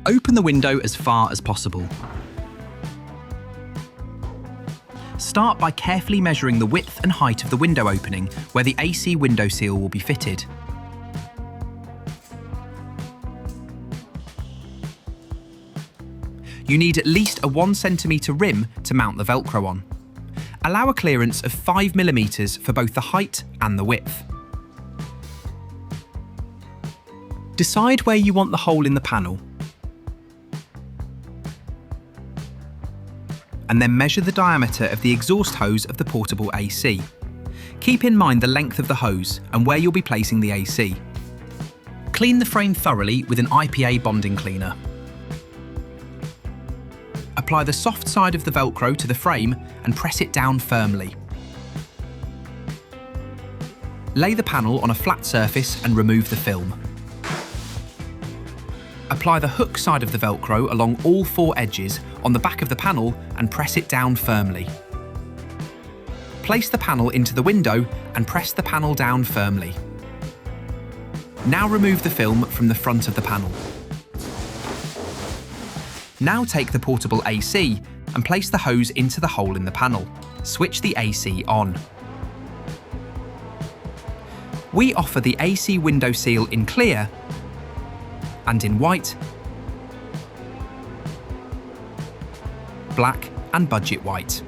open the window as far as possible. Start by carefully measuring the width and height of the window opening where the AC window seal will be fitted. You need at least a 1 cm rim to mount the Velcro on. Allow a clearance of 5 mm for both the height and the width. Decide where you want the hole in the panel, and then measure the diameter of the exhaust hose of the portable AC. Keep in mind the length of the hose and where you'll be placing the AC. Clean the frame thoroughly with an IPA bonding cleaner. Apply the soft side of the Velcro to the frame and press it down firmly. Lay the panel on a flat surface and remove the film. Apply the hook side of the Velcro along all 4 edges on the back of the panel and press it down firmly. Place the panel into the window and press the panel down firmly. Now remove the film from the front of the panel. Now take the portable AC and place the hose into the hole in the panel. Switch the AC on. We offer the AC window seal in clear and in white, black and budget white.